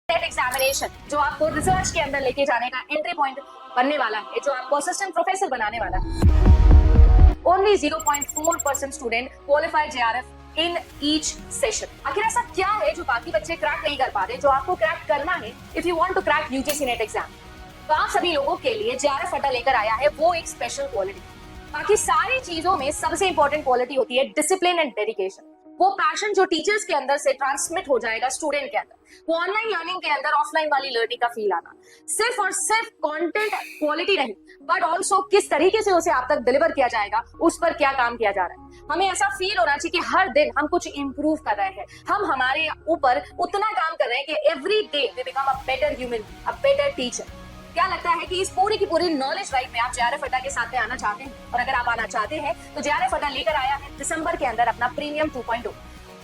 Net examination जो आपको research के अंदर लेके जाने का एंट्री पॉइंट बनने वाला है, जो आपको असिस्टेंट प्रोफेसर बनाने वाला है। Only 0.4% student qualify JRF in each session. आखिर ऐसा क्या है जो बाकी बच्चे क्रैक नहीं कर पा रहे, जो आपको क्रैक करना है if you want to crack UGC NET exam? तो आप सभी लोगों के लिए जेआरएफ अड्डा लेकर आया है वो एक स्पेशल क्वालिटी। बाकी सारी चीजों में सबसे इंपॉर्टेंट क्वालिटी होती है डिसिप्लिन एंड डेडिकेशन। वो पैशन जो टीचर्स के अंदर से ट्रांसमिट हो जाएगा स्टूडेंट के अंदर, वो ऑनलाइन लर्निंग के अंदर ऑफलाइन वाली लर्निंग का फील आना। सिर्फ और सिर्फ कंटेंट क्वालिटी नहीं, बट ऑल्सो किस तरीके से उसे आप तक डिलीवर किया जाएगा, उस पर क्या काम किया जा रहा है। हमें ऐसा फील होना चाहिए कि हर दिन हम कुछ इंप्रूव कर रहे हैं, हम हमारे ऊपर उतना काम कर रहे हैं कि every day we become a better human, a better teacher. क्या लगता है कि इस पूरी की पूरी नॉलेज राइड में आप जेआरएफ अड्डा के साथ में आना चाहते हैं? और अगर आप आना चाहते हैं तो जेआरएफ अड्डा लेकर आया है दिसंबर के अंदर अपना प्रीमियम 2.0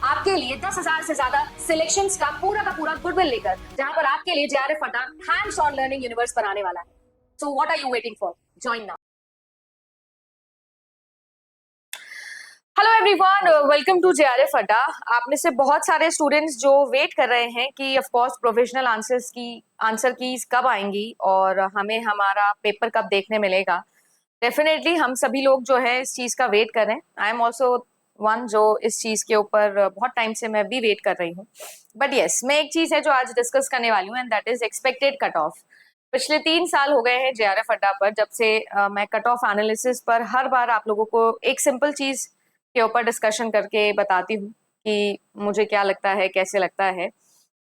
आपके लिए 10,000 से ज्यादा सिलेक्शंस का पूरा गुडविल लेकर, जहां पर आपके लिए जेआरएफ अड्डा हैंड्स ऑन लर्निंग यूनिवर्स बनाने वाला है। So what are you waiting for? Join now. Hello everyone, welcome to JRF Adda. आप में से बहुत सारे स्टूडेंट्स जो वेट कर रहे हैं कि of course professional answer keys कब आएंगी और हमें हमारा पेपर कब देखने मिलेगा। डेफिनेटली हम सभी लोग जो है इस चीज का वेट कर रहे हैं। आई एम ऑल्सो वन जो इस चीज के ऊपर बहुत टाइम से मैं भी वेट कर रही हूँ। बट यस, मैं एक चीज है जो आज डिस्कस करने वाली हूँ and that is expected cut of. पिछले 3 साल हो गए हैं जेआरएफ अड्डा पर, जब से मैं कट ऑफ एनालिसिस पर हर बार आप लोगों को एक सिंपल चीज के ऊपर डिस्कशन करके बताती हूँ कि मुझे क्या लगता है, कैसे लगता है।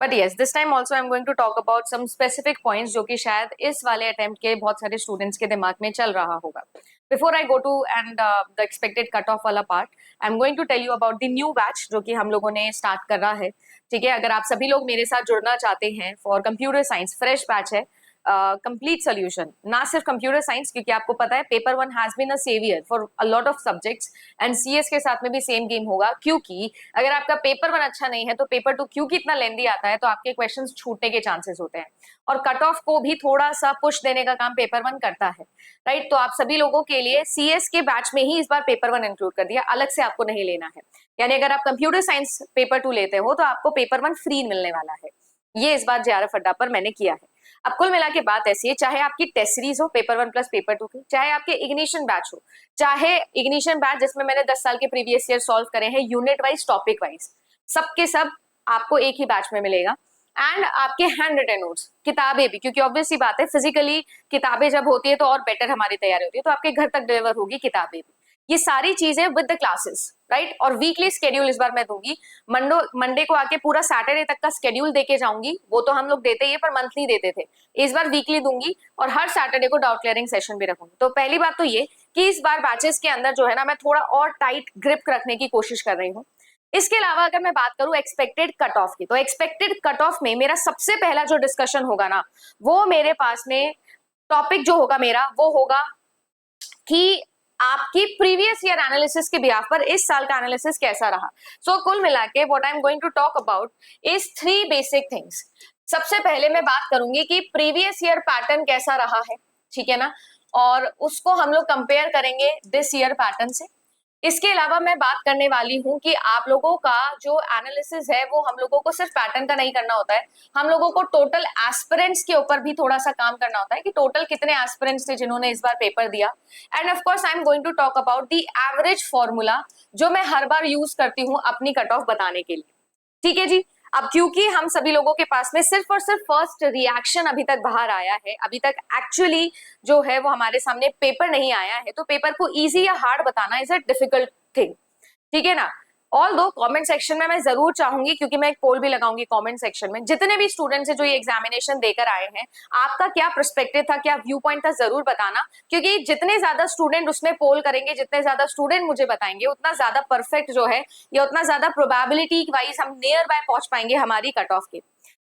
But yes, this time also I am going to talk about some specific points जो कि शायद इस वाले अटेम्प्ट के बहुत सारे स्टूडेंट्स के दिमाग में चल रहा होगा। Before I go to and the expected cut off वाला part, I am going to tell you about the new batch जो कि हम लोगों ने स्टार्ट करा है। ठीक है, अगर आप सभी लोग मेरे साथ जुड़ना चाहते हैं for computer science, fresh batch है, कंप्लीट सोल्यूशन। ना सिर्फ कंप्यूटर साइंस, क्योंकि आपको पता है paper 1 has been a saviour for a lot of subjects and CS के साथ में भी सेम गेम होगा। क्योंकि अगर आपका पेपर 1 अच्छा नहीं है तो पेपर 2 क्योंकि इतना लेंदी आता है तो आपके क्वेश्चंस छूटने के चांसेस होते हैं, और कट ऑफ को भी थोड़ा सा पुश देने का काम पेपर 1 करता है। राइट, तो आप सभी लोगों के लिए सीएस के बैच में ही इस बार पेपर 1 इंक्लूड कर दिया, अलग से आपको नहीं लेना है। यानी अगर आप कंप्यूटर साइंस पेपर 2 लेते हो तो आपको पेपर 1 फ्री मिलने वाला है। ये इस बार जेआरएफ अड्डा पर मैंने किया है। अब कुल मिला के बात ऐसी है, चाहे आपकी टेस्ट सीरीज हो पेपर 1 प्लस पेपर 2 की, चाहे आपके इग्निशन बैच हो, चाहे इग्निशन बैच जिसमें मैंने 10 साल के प्रीवियस ईयर सॉल्व करे हैं यूनिट वाइज, टॉपिक वाइज, सबके सब आपको एक ही बैच में मिलेगा। एंड आपके हैंड रिटन नोट्स, किताबें भी, क्योंकि ऑब्वियसली बात है फिजिकली किताबें जब होती है तो और बेटर हमारी तैयारी होती है, तो आपके घर तक डिलीवर होगी किताबें भी। ये सारी चीजें विद द क्लासेस, राइट। और वीकली शेड्यूल इस बार मैं दूंगी। मंडे को आके पूरा सैटरडे तक का शेड्यूल देके जाऊंगी। वो तो हम लोग देते ही है पर मंथली देते थे, इस बार वीकली दूंगी और हर सैटरडे को डाउट क्लियरिंग सेशन भी रखूंगी। तो पहली बात तो ये कि इस बार बैचेस के अंदर जो है ना, मैं थोड़ा और टाइट ग्रिप रखने की कोशिश कर रही हूँ। इसके अलावा अगर मैं बात करूं एक्सपेक्टेड कट ऑफ की, तो एक्सपेक्टेड कट ऑफ में मेरा सबसे पहला जो डिस्कशन होगा ना, वो मेरे पास में टॉपिक जो होगा मेरा, वो होगा कि आपकी प्रीवियस ईयर एनालिसिस के बिहाफ पर इस साल का एनालिसिस कैसा रहा। सो कुल मिला के what I am going to talk about is 3 basic things. सबसे पहले मैं बात करूंगी कि प्रीवियस ईयर पैटर्न कैसा रहा है, ठीक है ना, और उसको हम लोग कंपेयर करेंगे दिस ईयर पैटर्न से। इसके अलावा मैं बात करने वाली हूं कि आप लोगों का जो एनालिसिस है वो हम लोगों को सिर्फ पैटर्न का नहीं करना होता है, हम लोगों को टोटल एस्पिरेंट्स के ऊपर भी थोड़ा सा काम करना होता है कि टोटल कितने एस्पिरेंट्स थे जिन्होंने इस बार पेपर दिया। And of course I am going to talk about the average formula, जो मैं हर बार यूज करती हूँ अपनी कट ऑफ बताने के लिए। ठीक है जी। अब क्योंकि हम सभी लोगों के पास में सिर्फ और सिर्फ फर्स्ट रिएक्शन अभी तक बाहर आया है, अभी तक एक्चुअली जो है वो हमारे सामने पेपर नहीं आया है, तो पेपर को इजी या हार्ड बताना इज अ डिफिकल्ट थिंग, ठीक है ना। ऑल दो कॉमेंट सेक्शन में मैं जरूर चाहूंगी, क्योंकि मैं एक पोल भी लगाऊंगी कमेंट सेक्शन में, जितने भी स्टूडेंट्स हैं जो ये एग्जामिनेशन देकर आए हैं, आपका क्या पर्सपेक्टिव था, क्या व्यू पॉइंट था, जरूर बताना। क्योंकि जितने ज्यादा स्टूडेंट उसमें पोल करेंगे, जितने ज्यादा स्टूडेंट मुझे बताएंगे, उतना ज्यादा परफेक्ट जो है या उतना ज्यादा प्रोबेबिलिटी वाइज हम नियर बाय पहुंच पाएंगे हमारी कट ऑफ के।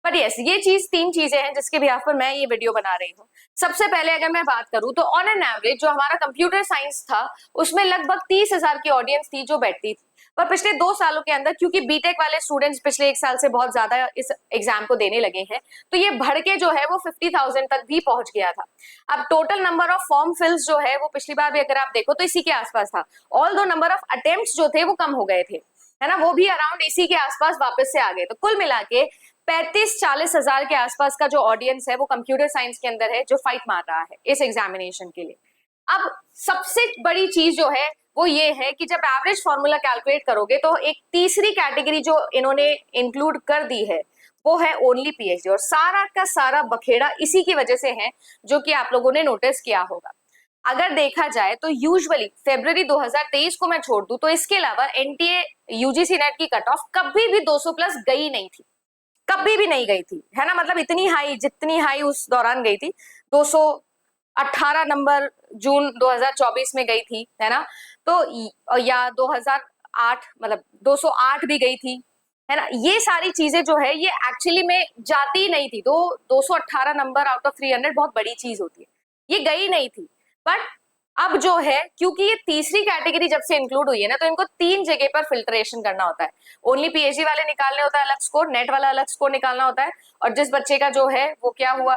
बट यस, ये 3 चीजें हैं जिसके बिहाफ पर मैं ये वीडियो बना रही हूँ। सबसे पहले अगर मैं बात करूं तो ऑन एन एवरेज जो हमारा कंप्यूटर साइंस था उसमें लगभग 30,000 की ऑडियंस थी जो बैठती थी। पर पिछले 2 सालों के अंदर, क्योंकि बीटेक वाले स्टूडेंट्स पिछले 1 साल से बहुत ज्यादा इस एग्जाम को देने लगे हैं, तो ये बढ़ के जो है वो 50,000 तक भी पहुंच गया था। अब टोटल नंबर ऑफ फॉर्म फिल्स जो है वो पिछली बार भी अगर आप देखो तो इसी के आसपास था। ऑल दो नंबर ऑफ अटेम्प्ट्स जो थे वो कम हो गए थे। है ना, वो भी अराउंड इसी के आसपास वापस से आ गए। तो कुल मिला के 35-40 हजार के आसपास का जो ऑडियंस है वो कंप्यूटर साइंस के अंदर है जो फाइट मार रहा है इस एग्जामिनेशन के लिए। अब सबसे बड़ी चीज जो है वो ये है कि जब एवरेज फॉर्मूला कैलकुलेट करोगे तो एक तीसरी कैटेगरी जो इन्होंने इंक्लूड कर दी है वो है ओनली पीएचडी, और सारा का सारा बखेड़ा इसी की वजह से है जो कि आप लोगों ने नोटिस किया होगा। अगर देखा जाए तो यूजुअली फरवरी 2023 को मैं छोड़ दूं तो इसके अलावा एनटीए यूजीसी नेट की कट ऑफ कभी भी 200 प्लस गई नहीं थी, कभी भी नहीं गई थी, है ना। मतलब इतनी हाई, जितनी हाई उस दौरान गई थी 218 नंबर जून 2024 में गई थी, है ना। तो या 2008 मतलब 208 भी गई थी, है ना। ये सारी चीजें जो है ये एक्चुअली में जाती ही नहीं थी। तो 218 नंबर आउट ऑफ 300 बहुत बड़ी चीज होती है, ये गई नहीं थी। बट अब जो है क्योंकि ये तीसरी कैटेगरी जब से इंक्लूड हुई है ना तो इनको 3 जगह पर फिल्ट्रेशन करना होता है। ओनली पीएचडी वाले निकालने होता है अलग स्कोर, नेट वाला अलग स्कोर निकालना होता है, और जिस बच्चे का जो है वो क्या हुआ,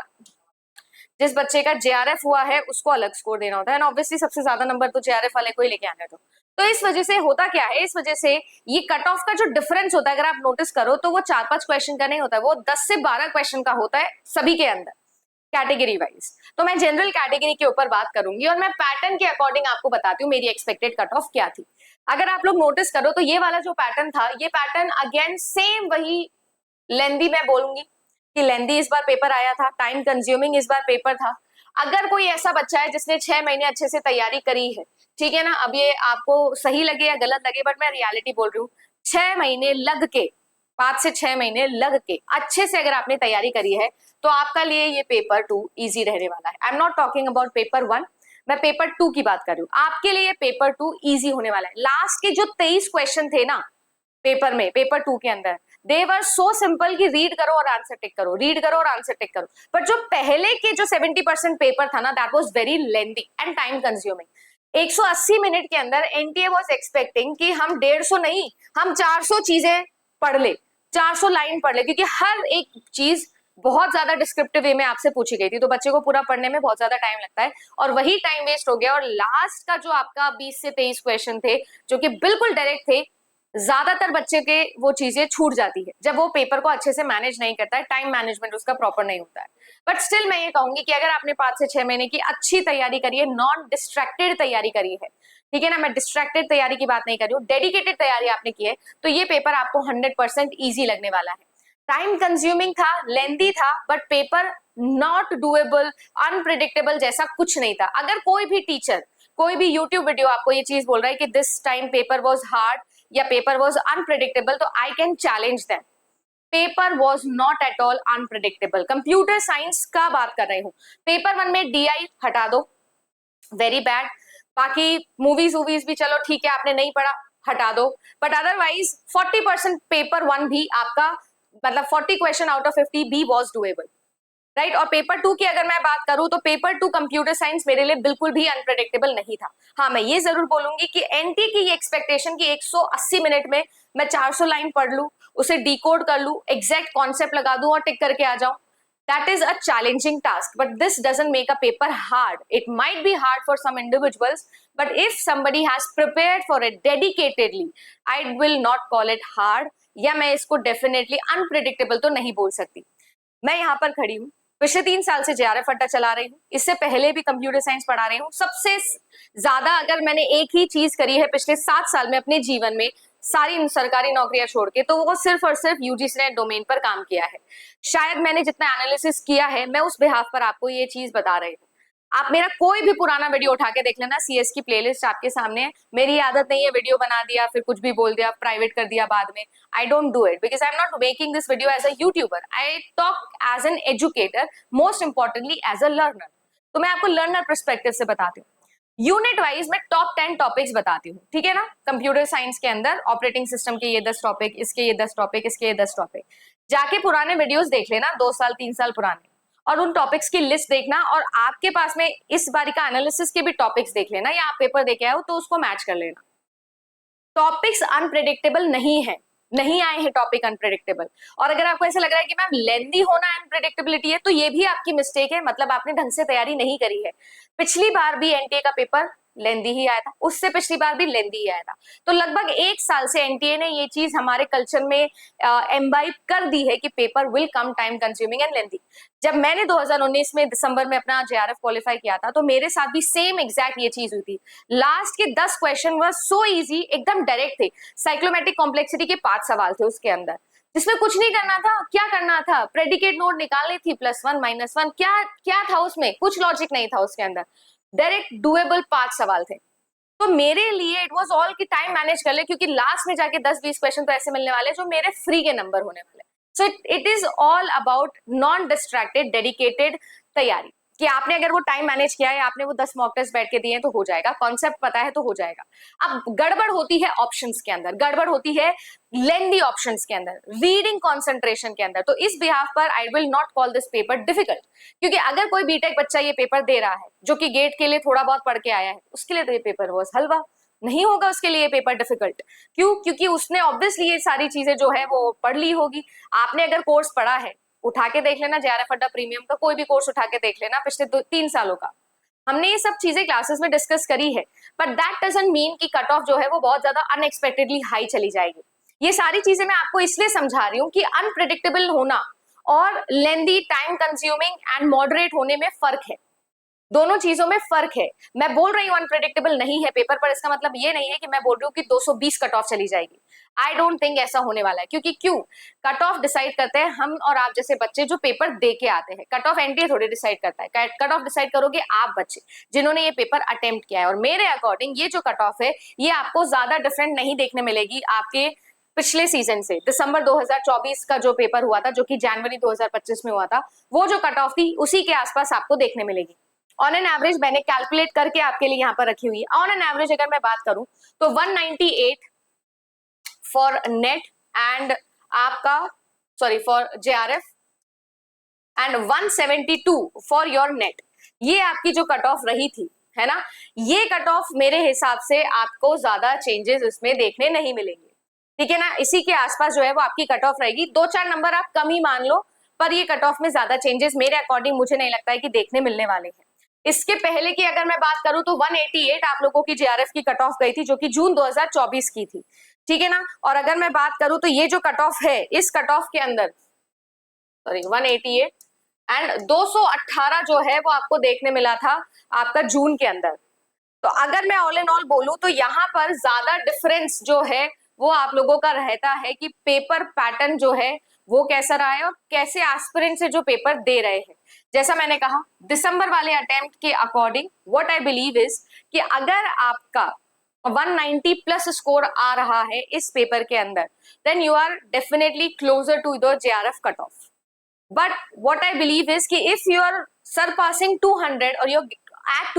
जिस बच्चे का जेआरएफ हुआ है उसको अलग स्कोर देना होता है। ऑब्वियसली सबसे ज्यादा नंबर तो जेआरएफ वाले को ही लेके आने दो। तो इस वजह से होता क्या है, इस वजह से ये कट ऑफ का जो डिफरेंस होता है अगर आप नोटिस करो तो वो 4-5 क्वेश्चन का नहीं होता है, वो 10 से 12 क्वेश्चन का होता है सभी के अंदर कैटेगरी वाइज। तो मैं जनरल कैटेगरी के ऊपर बात करूंगी और मैं पैटर्न के अकॉर्डिंग आपको बताती हूँ मेरी एक्सपेक्टेड कट ऑफ क्या थी। अगर आप लोग नोटिस करो तो ये वाला जो पैटर्न था, ये पैटर्न अगेन सेम वही लेंदी मैं बोलूंगी कि लेंदी इस बार पेपर आया था, टाइम कंज्यूमिंग इस बार पेपर था। अगर कोई ऐसा बच्चा है जिसने 6 महीने अच्छे से तैयारी करी है, ठीक है ना, अब ये आपको सही लगे या गलत लगे बट मैं रियलिटी बोल रही हूँ, 6 महीने लग के, 5 से 6 महीने लग के अच्छे से अगर आपने तैयारी करी है तो आपका लिए ये पेपर 2 इजी रहने वाला है। आई am not talking about paper 1, मैं पेपर 2 की बात कर रही हूँ। आपके लिए पेपर 2 इजी होने वाला है। लास्ट के जो 23 क्वेश्चन थे ना पेपर में, पेपर 2 के अंदर, दे वर सो सिंपल कि रीड करो और आंसर टिक करो, रीड करो और आंसर टिक करो। बट जो पहले के जो 70% पेपर था ना, that was very lengthy and time consuming. 180 minute के अंदर एनटीए वाज एक्सपेक्टिंग कि हम 150 नहीं, हम 400 चीजें पढ़ ले, 400 लाइन पढ़ ले, क्योंकि हर एक चीज बहुत ज्यादा डिस्क्रिप्टिव वे में आपसे पूछी गई थी। तो बच्चे को पूरा पढ़ने में बहुत ज्यादा टाइम लगता है और वही टाइम वेस्ट हो गया। और लास्ट का जो आपका 20 से 23 क्वेश्चन थे जो कि बिल्कुल डायरेक्ट थे, ज्यादातर बच्चे के वो चीजें छूट जाती है जब वो पेपर को अच्छे से मैनेज नहीं करता है, टाइम मैनेजमेंट उसका प्रॉपर नहीं होता है। बट स्टिल मैं ये कहूंगी कि अगर आपने 5 से 6 महीने की अच्छी तैयारी करी है, नॉन डिस्ट्रैक्टेड तैयारी करी है, ठीक है ना, मैं डिस्ट्रैक्टेड तैयारी की बात नहीं कर रही हूँ, डेडिकेटेड तैयारी आपने की है, तो ये पेपर आपको 100% ईजी लगने वाला है। टाइम कंज्यूमिंग था, लेंदी था, but paper not doable, unpredictable जैसा कुछ नहीं था। अगर कोई भी टीचर, कोई भी यूट्यूब वीडियो आपको ये चीज बोल रहा है कि this time paper was hard या पेपर वॉज अनप्रिडिक्टेबल, तो I can challenge them. Paper was not at all unpredictable. Computer science का बात कर रही हूँ, पेपर 1 में डीआई हटा दो, वेरी बैड। बाकी मूवीज वूवीज भी चलो ठीक है, आपने नहीं पढ़ा, हटा दो। बट अदरवाइज 40% पेपर 1 भी आपका, मतलब 40 क्वेश्चन आउट ऑफ 50 भी वॉज डूएबल, राइट। और पेपर 2 की अगर मैं बात करूं तो पेपर 2 कंप्यूटर साइंस मेरे लिए बिल्कुल भी अनप्रेडिक्टेबल नहीं था। हाँ, मैं ये जरूर बोलूंगी कि एनटी की ये एक्सपेक्टेशन की 180 मिनट में मैं 400 लाइन पढ़ लूं, उसे डिकोड कर लूं, एग्जैक्ट कॉन्सेप्ट लगा दूं और टिक करके आ जाऊं, that is a challenging task, but this doesn't make a paper hard. It might be hard for some individuals, but if somebody has prepared for it dedicatedly, I will not call it hard, या मैं इसको definitely unpredictable तो नहीं बोल सकती। मैं यहाँ पर खड़ी हूँ, पिछले 3 साल से जेआरएफ अड्डा चला रही हूँ, इससे पहले भी कंप्यूटर साइंस पढ़ा रही हूँ। सबसे ज्यादा अगर मैंने एक ही चीज करी है पिछले 7 साल में अपने जीवन में, सारी सरकारी नौकरियां छोड़ के, तो वो सिर्फ और सिर्फ यूजीसी नेट डोमेन पर काम किया है। शायद मैंने जितना एनालिसिस किया है मैं उस बिहाफ पर आपको ये चीज बता रही हूँ। आप मेरा कोई भी पुराना वीडियो उठा के देख लेना, सीएस की प्लेलिस्ट आपके सामने है। मेरी आदत नहीं है वीडियो बना दिया फिर कुछ भी बोल दिया, प्राइवेट कर दिया बाद में। I don't do it because I am not making this video as a YouTuber, I talk as an educator, most importantly as a learner. तो मैं आपको लर्नर पर्सपेक्टिव से बताती हूँ। यूनिट वाइज मैं टॉप 10 टॉपिक्स बताती हूँ, ठीक है ना। कंप्यूटर साइंस के अंदर ऑपरेटिंग सिस्टम के ये 10 टॉपिक, इसके ये 10 टॉपिक, इसके ये 10 टॉपिक। जाके पुराने वीडियोस देख लेना, 2 साल 3 साल पुराने, और उन टॉपिक्स की लिस्ट देखना, और आपके पास में इस बारी का एनालिसिस के भी टॉपिक्स देख लेना, या आप पेपर देके आए हो तो उसको मैच कर लेना। टॉपिक्स अनप्रेडिक्टेबल नहीं है, नहीं आए हैं टॉपिक अनप्रेडिक्टेबल। और अगर आपको ऐसा लग रहा है कि मैम लेंदी होना अनप्रेडिक्टेबिलिटी है, तो ये भी आपकी मिस्टेक है, मतलब आपने ढंग से तैयारी नहीं करी है। पिछली बार भी एनटीए का पेपर लेंदी ही आया था, उससे पिछली बार भी लेंदी ही आया था। तो लगभग 1 साल से एनटीए ने ये चीज हमारे कल्चर में एम्बाइब कर दी है कि paper will come time consuming and लेंदी। जब मैंने 2019 में दिसंबर में अपना जेआरएफ क्वालिफाई किया था तो मेरे साथ भी सेम एग्जैक्ट ये चीज हुई थी। लास्ट के 10 क्वेश्चन वर सो इजी, एकदम डायरेक्ट थे। साइक्लोमेट्रिक कॉम्प्लेक्सिटी के 5 सवाल थे उसके अंदर, जिसमें कुछ नहीं करना था। क्या करना था? प्रेडिकेट नोट निकालनी थी, +1 -1, क्या क्या था उसमें? कुछ लॉजिक नहीं था उसके अंदर, डायरेक्ट डुएबल 5 सवाल थे। तो मेरे लिए इट वाज ऑल कि टाइम मैनेज कर ले, क्योंकि लास्ट में जाके 10-20 क्वेश्चन तो ऐसे मिलने वाले जो मेरे फ्री के नंबर होने वाले। So it is all about non distracted dedicated तैयारी, कि आपने अगर वो टाइम मैनेज किया है, आपने वो 10 मॉक टेस्ट बैठ के दिए हैं तो हो जाएगा, कॉन्सेप्ट पता है तो हो जाएगा। अब गड़बड़ होती है ऑप्शंस के अंदर, गड़बड़ होती है लेंदी ऑप्शंस के अंदर, रीडिंग कंसंट्रेशन के अंदर। तो इस बिहाफ पर I will not call this paper difficult, क्योंकि अगर कोई बीटेक बच्चा ये पेपर दे रहा है जो कि गेट के लिए थोड़ा बहुत पढ़ के आया है, उसके लिए तो ये पेपर बहुत हलवा नहीं होगा, उसके लिए पेपर डिफिकल्ट। क्यों? क्योंकि उसने ऑब्वियसली ये सारी चीजें जो है वो पढ़ ली होगी। आपने अगर कोर्स पढ़ा है, उठा के देख लेना जेआरएफ अड्डा प्रीमियम का कोई भी कोर्स उठा के देख लेना पिछले 3 सालों का, हमने ये सब चीजें क्लासेस में डिस्कस करी है। बट दैट डजंट मीन कि कट ऑफ जो है वो बहुत ज्यादा अनएक्सपेक्टेडली हाई चली जाएगी। ये सारी चीजें मैं आपको इसलिए समझा रही हूँ कि अनप्रिडिक्टेबल होना और लेंदी, टाइम कंज्यूमिंग एंड मॉडरेट होने में फर्क है। दोनों चीजों में फर्क है। मैं बोल रही हूँ अनप्रेडिक्टेबल नहीं है पेपर, पर इसका मतलब ये नहीं है कि मैं बोल रही हूँ कि 220 कट ऑफ चली जाएगी। आई डोंट थिंक ऐसा होने वाला है, क्योंकि क्यों? कट ऑफ डिसाइड करते हैं हम और आप जैसे बच्चे जो पेपर दे के आते हैं। कट ऑफ एनटीए थोड़ी डिसाइड करता है, कट ऑफ डिसाइड करोगे आप बच्चे जिन्होंने ये पेपर अटेम्प्ट किया है। और मेरे अकॉर्डिंग ये जो कट ऑफ है ये आपको ज्यादा डिफरेंट नहीं देखने मिलेगी आपके पिछले सीजन से। दिसंबर 2024 का जो पेपर हुआ था, जो कि जनवरी 2025 में हुआ था, वो जो कट ऑफ थी उसी के आसपास आपको देखने मिलेगी। ऑन एन एवरेज मैंने कैलकुलेट करके आपके लिए यहाँ पर रखी हुई है। ऑन एन एवरेज अगर मैं बात करूं तो 198 फॉर नेट एंड आपका for JRF and 172 for your net, ये आपकी जो कट ऑफ रही थी, है ना। ये कट ऑफ मेरे हिसाब से आपको ज्यादा चेंजेस इसमें देखने नहीं मिलेंगे, ठीक है ना। इसी के आसपास जो है वो आपकी कट ऑफ रहेगी। 2-4 नंबर आप कम ही मान लो, पर ये कट ऑफ में ज्यादा चेंजेस मेरे अकॉर्डिंग मुझे नहीं लगता है कि देखने मिलने वाले हैं। इसके पहले की अगर मैं बात करूं तो 188 आप लोगों की जेआरएफ की कट ऑफ गई थी, जो कि जून 2024 की थी, ठीक है ना। और अगर मैं बात करूं तो ये जो कट ऑफ है, इस कट ऑफ के अंदर 188 एंड 218 जो है वो आपको देखने मिला था आपका जून के अंदर। तो अगर मैं ऑल इन ऑल बोलूं तो यहाँ पर ज्यादा डिफरेंस जो है वो आप लोगों का रहता है कि पेपर पैटर्न जो है वो कैसा रहा है और कैसे एस्पिरेंट से जो पेपर दे रहे हैं। जैसा मैंने कहा, दिसंबर वाले अटेम्प्ट के according what I believe is कि अगर आपका 190 प्लस स्कोर आ रहा है इस पेपर के अंदर, then you are definitely closer to the JRF cut off. But what I believe is कि इफ यू आर सरपासिंग 200 और यू एट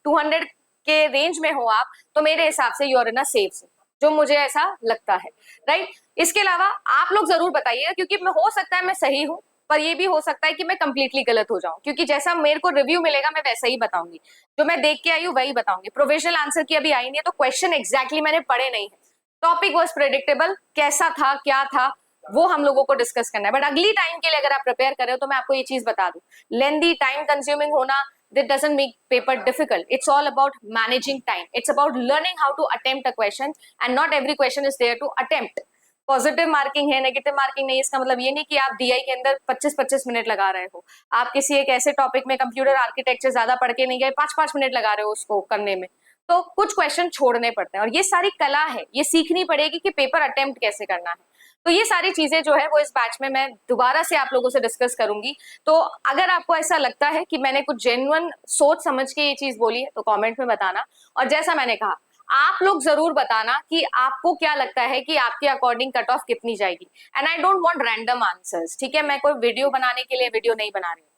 200 के रेंज में हो आप, तो मेरे हिसाब से you are in a safe zone, जो मुझे ऐसा लगता है, राइट। इसके अलावा आप लोग जरूर बताइएगा, क्योंकि मैं हो सकता है मैं सही हूं, पर ये भी हो सकता है कि मैं कंप्लीटली गलत हो जाऊं, क्योंकि जैसा मेरे को रिव्यू मिलेगा मैं वैसा ही बताऊंगी, जो मैं देख के आई हूँ वही बताऊंगी। प्रोविजनल आंसर की अभी आई नहीं है, तो क्वेश्चन एग्जैक्टली मैंने पढ़े नहीं है। टॉपिक वाज प्रेडिक्टेबल, कैसा था क्या था वो हम लोगों को डिस्कस करना है। बट अगली टाइम के लिए अगर आप प्रिपेयर कर रहे हो तो मैं आपको ये चीज बता दूं, लेंदी, टाइम कंज्यूमिंग होना that doesn't make paper difficult. It's all about managing time. It's about learning how to attempt a question, and not every question is there to attempt. Positive marking है, नेगेटिव मार्किंग नहीं। इसका मतलब ये नहीं कि आप DI के अंदर 25-25 मिनट लगा रहे हो। आप किसी एक ऐसे टॉपिक में कंप्यूटर आर्किटेक्चर ज्यादा पढ़ के नहीं गए, 5-5 मिनट लगा रहे हो उसको करने में, तो कुछ क्वेश्चन छोड़ने पड़ते हैं। और ये सारी कला है, ये सीखनी पड़ेगी कि पेपर अटेम्प्ट कैसे करना है। तो ये सारी चीजें जो है वो इस बैच में मैं दोबारा से आप लोगों से डिस्कस करूंगी। तो अगर आपको ऐसा लगता है कि मैंने कुछ जेन्युइन सोच समझ के ये चीज बोली है तो कमेंट में बताना। और जैसा मैंने कहा, आप लोग जरूर बताना कि आपको क्या लगता है कि आपके अकॉर्डिंग कट ऑफ कितनी जाएगी। And I don't want random answers, ठीक है। मैं कोई वीडियो बनाने के लिए वीडियो नहीं बना रही हूँ,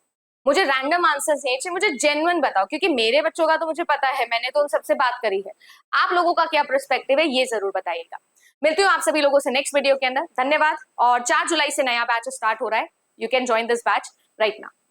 मुझे रैंडम आंसर्स नहीं चाहिए, मुझे जेन्युइन बताओ, क्योंकि मेरे बच्चों का तो मुझे पता है, मैंने तो उन सबसे बात करी है। आप लोगों का क्या पर्सपेक्टिव है ये जरूर बताइएगा। मिलती हूँ आप सभी लोगों से नेक्स्ट वीडियो के अंदर। धन्यवाद। और 4 जुलाई से नया बैच स्टार्ट हो रहा है, you can join this batch right now.